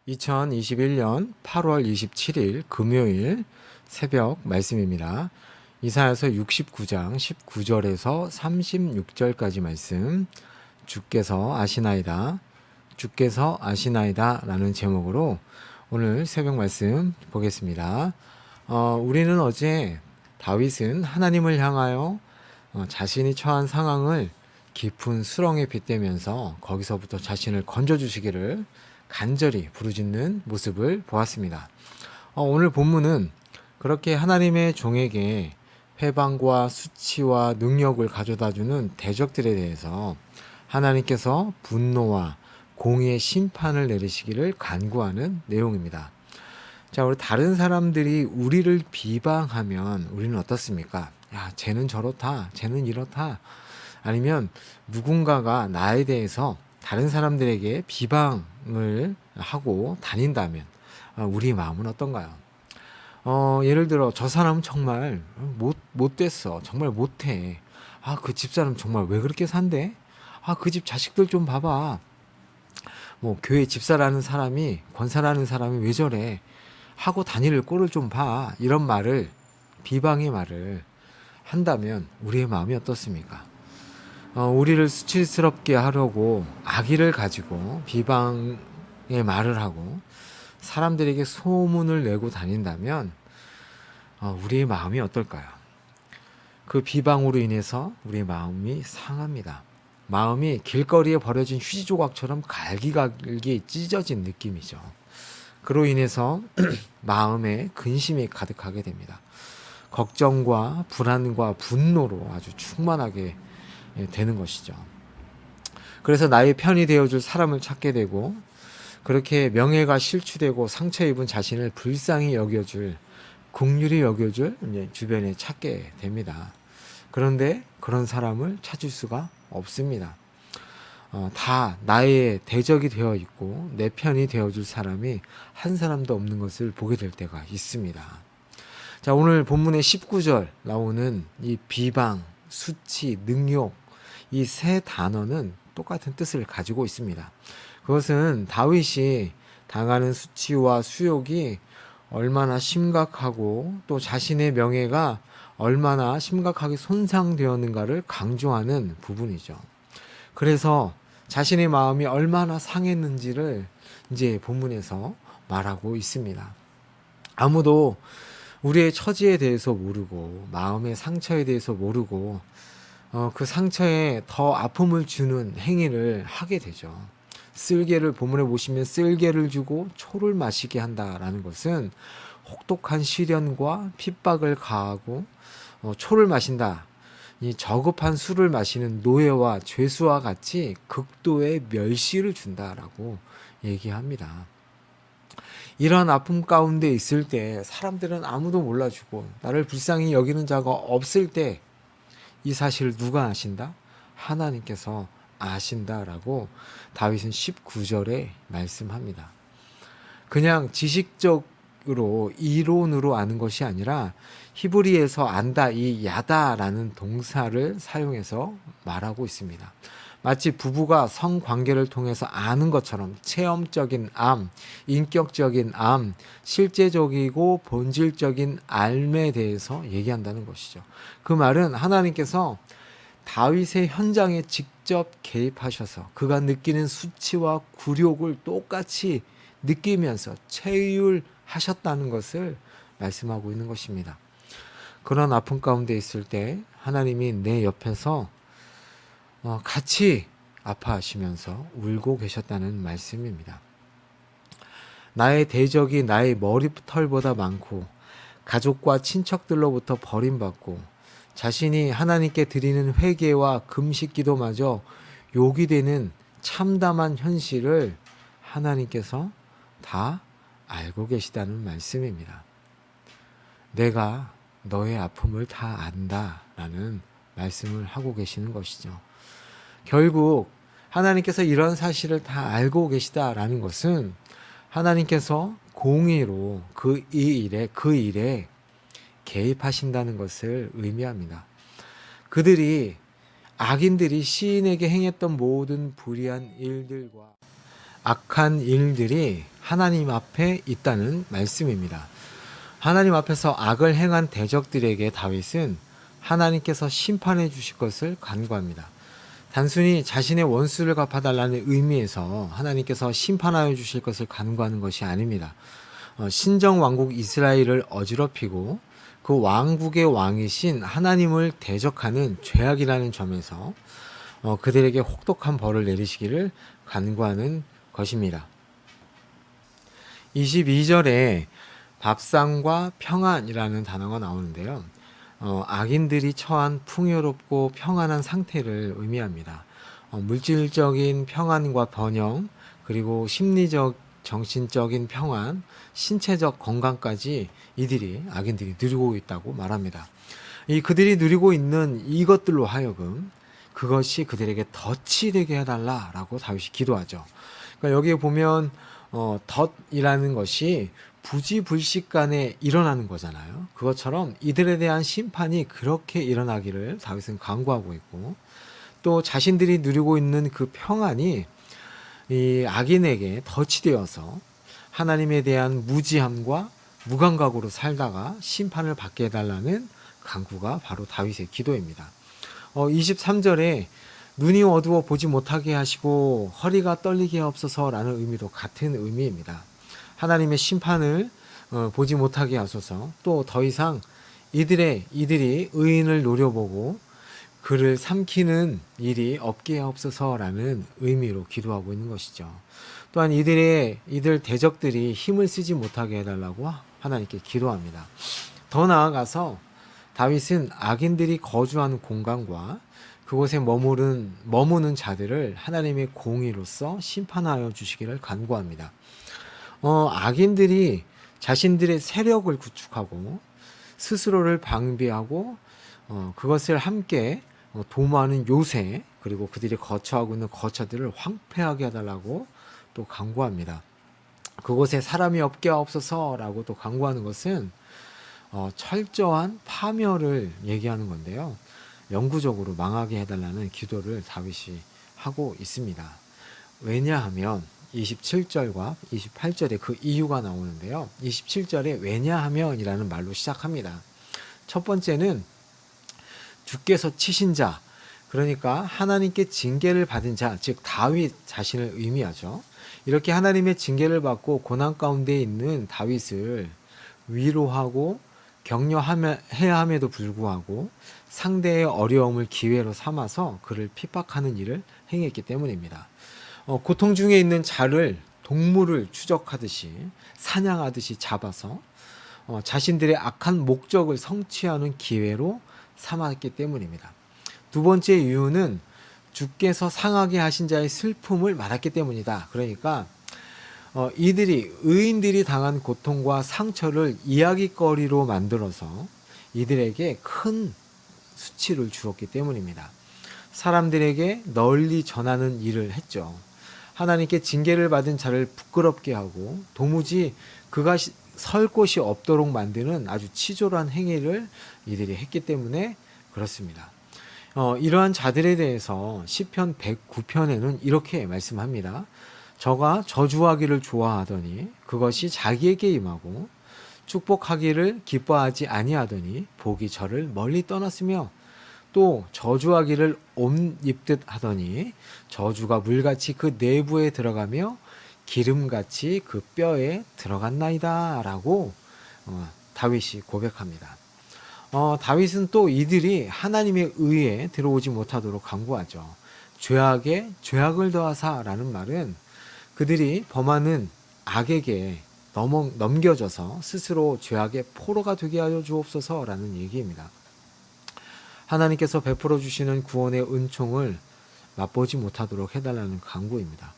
2021년 8월 27일 금요일 새벽 말씀입니다. 이사야서 69장 19절에서 36절까지 말씀, 주께서 아시나이다, 주께서 아시나이다 라는 제목으로 오늘 새벽 말씀 보겠습니다. 우리는 어제 다윗은 하나님을 향하여 자신이 처한 상황을 깊은 수렁에 빗대면서 거기서부터 자신을 건져주시기를 간절히 부르짖는 모습을 보았습니다. 오늘 본문은 그렇게 하나님의 종에게 회방과 수치와 능력을 가져다주는 대적들에 대해서 하나님께서 분노와 공의의 심판을 내리시기를 간구하는 내용입니다. 자, 우리 다른 사람들이 우리를 비방하면 우리는 어떻습니까? 야, 쟤는 저렇다, 쟤는 이렇다. 아니면 누군가가 나에 대해서 다른 사람들에게 비방을 하고 다닌다면 우리 마음은 어떤가요? 예를 들어 저 사람은 정말 못됐어, 정말 못해. 그 집사람 정말 왜 그렇게 산대? 그 집 자식들 좀 봐봐. 뭐 교회 집사라는 사람이, 권사라는 사람이 왜 저래? 하고 다닐 꼴을 좀 봐. 이런 말을, 비방의 말을 한다면 우리의 마음이 어떻습니까? 우리를 수치스럽게 하려고 악의를 가지고 비방의 말을 하고 사람들에게 소문을 내고 다닌다면 우리의 마음이 어떨까요? 그 비방으로 인해서 우리의 마음이 상합니다. 마음이 길거리에 버려진 휴지 조각처럼 갈기갈기 찢어진 느낌이죠. 그로 인해서 마음에 근심이 가득하게 됩니다. 걱정과 불안과 분노로 아주 충만하게 되는 것이죠. 그래서 나의 편이 되어줄 사람을 찾게 되고, 그렇게 명예가 실추되고 상처 입은 자신을 불쌍히 여겨줄, 긍휼히 여겨줄 주변에 찾게 됩니다. 그런데 그런 사람을 찾을 수가 없습니다. 다 나의 대적이 되어 있고 내 편이 되어줄 사람이 한 사람도 없는 것을 보게 될 때가 있습니다. 자, 오늘 본문의 19절 나오는 이 비방, 수치, 능욕, 이 세 단어는 똑같은 뜻을 가지고 있습니다. 그것은 다윗이 당하는 수치와 수욕이 얼마나 심각하고 또 자신의 명예가 얼마나 심각하게 손상되었는가를 강조하는 부분이죠. 그래서 자신의 마음이 얼마나 상했는지를 이제 본문에서 말하고 있습니다. 아무도 우리의 처지에 대해서 모르고 마음의 상처에 대해서 모르고 그 상처에 더 아픔을 주는 행위를 하게 되죠. 쓸개를, 본문에 보시면 쓸개를 주고 초를 마시게 한다라는 것은 혹독한 시련과 핍박을 가하고 초를 마신다. 이 저급한 술을 마시는 노예와 죄수와 같이 극도의 멸시를 준다라고 얘기합니다. 이러한 아픔 가운데 있을 때 사람들은 아무도 몰라주고 나를 불쌍히 여기는 자가 없을 때 이 사실을 누가 아신다? 하나님께서 아신다라고 다윗은 19절에 말씀합니다. 그냥 지식적으로 이론으로 아는 것이 아니라 히브리에서 안다, 이 야다라는 동사를 사용해서 말하고 있습니다. 마치 부부가 성관계를 통해서 아는 것처럼 체험적인 암, 인격적인 암, 실제적이고 본질적인 삶에 대해서 얘기한다는 것이죠. 그 말은 하나님께서 다윗의 현장에 직접 개입하셔서 그가 느끼는 수치와 굴욕을 똑같이 느끼면서 체휼하셨다는 것을 말씀하고 있는 것입니다. 그런 아픔 가운데 있을 때 하나님이 내 옆에서 같이 아파하시면서 울고 계셨다는 말씀입니다. 나의 대적이 나의 머리털보다 많고 가족과 친척들로부터 버림받고 자신이 하나님께 드리는 회개와 금식 기도마저 욕이 되는 참담한 현실을 하나님께서 다 알고 계시다는 말씀입니다. 내가 너의 아픔을 다 안다라는 말씀을 하고 계시는 것이죠. 결국 하나님께서 이런 사실을 다 알고 계시다라는 것은 하나님께서 공의로 그 일에 개입하신다는 것을 의미합니다. 악인들이 시인에게 행했던 모든 불의한 일들과 악한 일들이 하나님 앞에 있다는 말씀입니다. 하나님 앞에서 악을 행한 대적들에게 다윗은 하나님께서 심판해 주실 것을 간구합니다. 단순히 자신의 원수를 갚아달라는 의미에서 하나님께서 심판하여 주실 것을 간구하는 것이 아닙니다. 신정 왕국 이스라엘을 어지럽히고 그 왕국의 왕이신 하나님을 대적하는 죄악이라는 점에서 그들에게 혹독한 벌을 내리시기를 간구하는 것입니다. 22절에 밥상과 평안이라는 단어가 나오는데요. 악인들이 처한 풍요롭고 평안한 상태를 의미합니다. 물질적인 평안과 번영, 그리고 심리적, 정신적인 평안, 신체적 건강까지 악인들이 누리고 있다고 말합니다. 그들이 누리고 있는 이것들로 하여금 그것이 그들에게 덫이 되게 해달라라고 다윗이 기도하죠. 그러니까 여기에 보면 덫이라는 것이 부지불식간에 일어나는 거잖아요. 그것처럼 이들에 대한 심판이 그렇게 일어나기를 다윗은 간구하고 있고, 또 자신들이 누리고 있는 그 평안이 이 악인에게 덫이 되어서 하나님에 대한 무지함과 무감각으로 살다가 심판을 받게 해달라는 간구가 바로 다윗의 기도입니다. 23절에 눈이 어두워 보지 못하게 하시고 허리가 떨리게 하옵소서라는 의미도 같은 의미입니다. 하나님의 심판을 보지 못하게 하소서, 또 더 이상 이들이 의인을 노려보고 그를 삼키는 일이 없게 하옵소서라는 의미로 기도하고 있는 것이죠. 또한 이들 대적들이 힘을 쓰지 못하게 해달라고 하나님께 기도합니다. 더 나아가서 다윗은 악인들이 거주하는 공간과 그곳에 머무는 자들을 하나님의 공의로서 심판하여 주시기를 간구합니다. 악인들이 자신들의 세력을 구축하고 스스로를 방비하고 그것을 함께 도모하는 요새, 그리고 그들이 거처하고 있는 거처들을 황폐하게 해달라고 또 간구합니다. 그곳에 사람이 없게 하옵소서라고 또 간구하는 것은 철저한 파멸을 얘기하는 건데요. 영구적으로 망하게 해달라는 기도를 다윗이 하고 있습니다. 왜냐하면 27절과 28절에 그 이유가 나오는데요. 27절에 왜냐하면이라는 말로 시작합니다. 첫 번째는 주께서 치신 자, 그러니까 하나님께 징계를 받은 자, 즉 다윗 자신을 의미하죠. 이렇게 하나님의 징계를 받고 고난 가운데 있는 다윗을 위로하고 격려해야 함에도 불구하고 상대의 어려움을 기회로 삼아서 그를 핍박하는 일을 행했기 때문입니다. 고통 중에 있는 자를 동물을 추적하듯이 사냥하듯이 잡아서 자신들의 악한 목적을 성취하는 기회로 삼았기 때문입니다. 두 번째 이유는 주께서 상하게 하신 자의 슬픔을 말했기 때문이다. 그러니까 의인들이 당한 고통과 상처를 이야기거리로 만들어서 이들에게 큰 수치를 주었기 때문입니다. 사람들에게 널리 전하는 일을 했죠. 하나님께 징계를 받은 자를 부끄럽게 하고 도무지 그가 설 곳이 없도록 만드는 아주 치졸한 행위를 이들이 했기 때문에 그렇습니다. 이러한 자들에 대해서 시편 109편에는 이렇게 말씀합니다. 저가 저주하기를 좋아하더니 그것이 자기에게 임하고 축복하기를 기뻐하지 아니하더니 복이 저를 멀리 떠났으며, 또 저주하기를 옷 입듯 하더니 저주가 물같이 그 내부에 들어가며 기름같이 그 뼈에 들어갔나이다 라고 다윗이 고백합니다. 다윗은 또 이들이 하나님의 의에 들어오지 못하도록 간구하죠. 죄악에 죄악을 더하사라는 말은 그들이 범하는 악에게 넘겨져서 스스로 죄악의 포로가 되게 하여 주옵소서라는 얘기입니다. 하나님께서 베풀어 주시는 구원의 은총을 맛보지 못하도록 해달라는 간구입니다.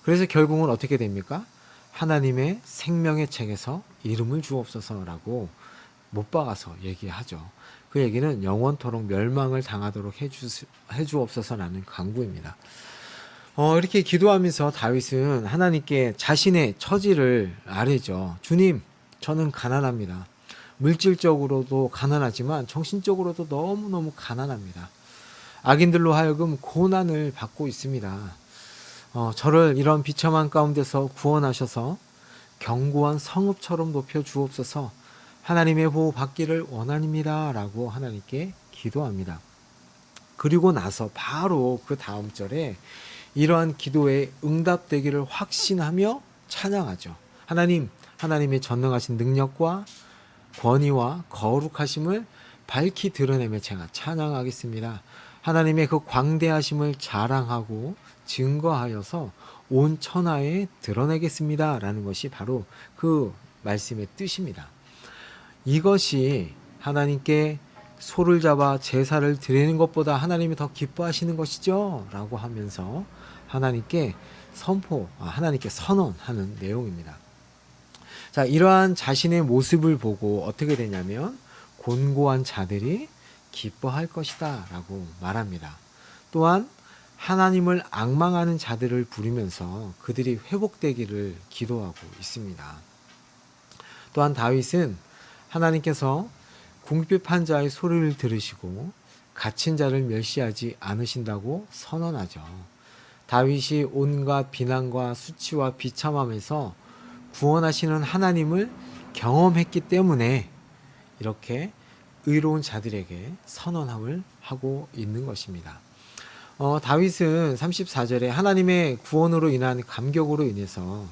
그래서 결국은 어떻게 됩니까? 하나님의 생명의 책에서 이름을 주옵소서라고 못 박아서 얘기하죠. 그 얘기는 영원토록 멸망을 당하도록 해주옵소서라는 간구입니다. 이렇게 기도하면서 다윗은 하나님께 자신의 처지를 아뢰죠. 주님, 저는 가난합니다. 물질적으로도 가난하지만 정신적으로도 너무너무 가난합니다. 악인들로 하여금 고난을 받고 있습니다. 저를 이런 비참한 가운데서 구원하셔서 견고한 성읍처럼 높여 주옵소서. 하나님의 보호 받기를 원합니다. 라고 하나님께 기도합니다. 그리고 나서 바로 그 다음 절에 이러한 기도에 응답되기를 확신하며 찬양하죠. 하나님의 전능하신 능력과 권위와 거룩하심을 밝히 드러내며 제가 찬양하겠습니다. 하나님의 그 광대하심을 자랑하고 증거하여서 온 천하에 드러내겠습니다. 라는 것이 바로 그 말씀의 뜻입니다. 이것이 하나님께 소를 잡아 제사를 드리는 것보다 하나님이 더 기뻐하시는 것이죠. 라고 하면서 하나님께 선언하는 내용입니다. 자, 이러한 자신의 모습을 보고 어떻게 되냐면 곤고한 자들이 기뻐할 것이다 라고 말합니다. 또한 하나님을 앙망하는 자들을 부르면서 그들이 회복되기를 기도하고 있습니다. 또한 다윗은 하나님께서 궁핍한 자의 소리를 들으시고 갇힌 자를 멸시하지 않으신다고 선언하죠. 다윗이 온갖 비난과 수치와 비참함에서 구원하시는 하나님을 경험했기 때문에 이렇게 의로운 자들에게 선언함을 하고 있는 것입니다. 다윗은 34절에 하나님의 구원으로 인한 감격으로 인해서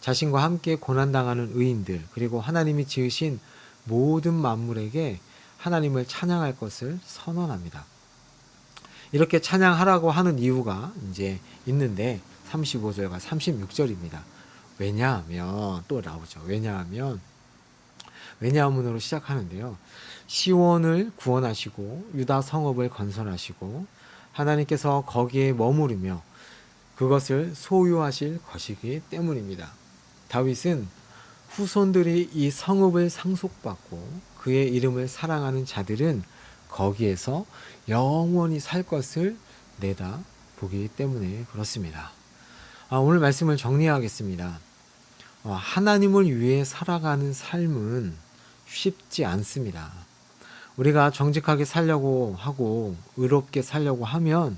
자신과 함께 고난당하는 의인들 그리고 하나님이 지으신 모든 만물에게 하나님을 찬양할 것을 선언합니다. 이렇게 찬양하라고 하는 이유가 이제 있는데 35절과 36절입니다. 왜냐하면 또 나오죠. 왜냐하면으로 시작하는데요. 시온을 구원하시고 유다 성읍을 건설하시고 하나님께서 거기에 머무르며 그것을 소유하실 것이기 때문입니다. 다윗은 후손들이 이 성읍을 상속받고 그의 이름을 사랑하는 자들은 거기에서 영원히 살 것을 내다보기 때문에 그렇습니다. 오늘 말씀을 정리하겠습니다. 하나님을 위해 살아가는 삶은 쉽지 않습니다. 우리가 정직하게 살려고 하고 의롭게 살려고 하면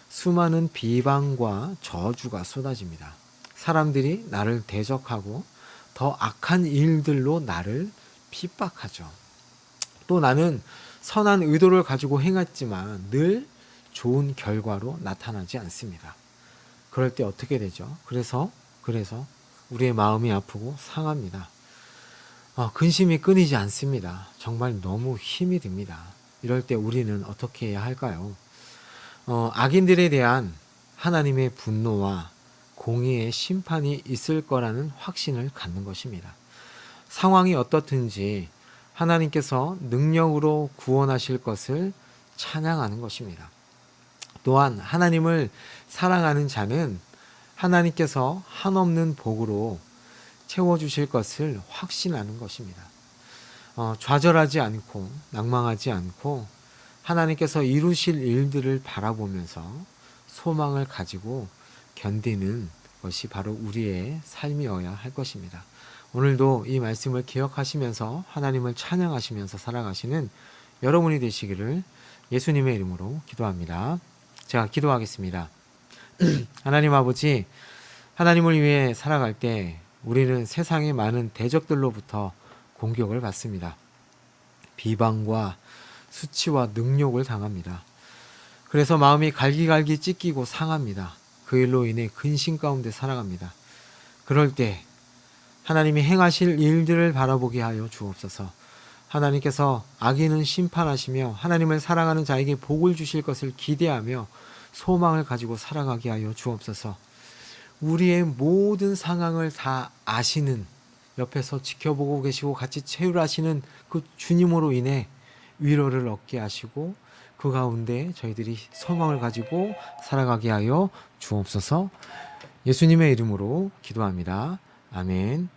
수많은 비방과 저주가 쏟아집니다. 사람들이 나를 대적하고 더 악한 일들로 나를 핍박하죠. 또 나는 선한 의도를 가지고 행했지만 늘 좋은 결과로 나타나지 않습니다. 그럴 때 어떻게 되죠? 그래서 우리의 마음이 아프고 상합니다. 근심이 끊이지 않습니다. 정말 너무 힘이 듭니다. 이럴 때 우리는 어떻게 해야 할까요? 악인들에 대한 하나님의 분노와 공의의 심판이 있을 거라는 확신을 갖는 것입니다. 상황이 어떻든지 하나님께서 능력으로 구원하실 것을 찬양하는 것입니다. 또한 하나님을 사랑하는 자는 하나님께서 한없는 복으로 채워주실 것을 확신하는 것입니다. 좌절하지 않고 낭망하지 않고 하나님께서 이루실 일들을 바라보면서 소망을 가지고 견디는 것이 바로 우리의 삶이어야 할 것입니다. 오늘도 이 말씀을 기억하시면서 하나님을 찬양하시면서 살아가시는 여러분이 되시기를 예수님의 이름으로 기도합니다. 제가 기도하겠습니다. 하나님 아버지, 하나님을 위해 살아갈 때 우리는 세상의 많은 대적들로부터 공격을 받습니다. 비방과 수치와 능욕을 당합니다. 그래서 마음이 갈기갈기 찢기고 상합니다. 그 일로 인해 근심 가운데 살아갑니다. 그럴 때 하나님이 행하실 일들을 바라보게 하여 주옵소서. 하나님께서 악인은 심판하시며 하나님을 사랑하는 자에게 복을 주실 것을 기대하며 소망을 가지고 살아가게 하여 주옵소서. 우리의 모든 상황을 다 아시는, 옆에서 지켜보고 계시고 같이 체휼하시는 그 주님으로 인해 위로를 얻게 하시고 그 가운데 저희들이 소망을 가지고 살아가게 하여 주옵소서. 예수님의 이름으로 기도합니다. 아멘.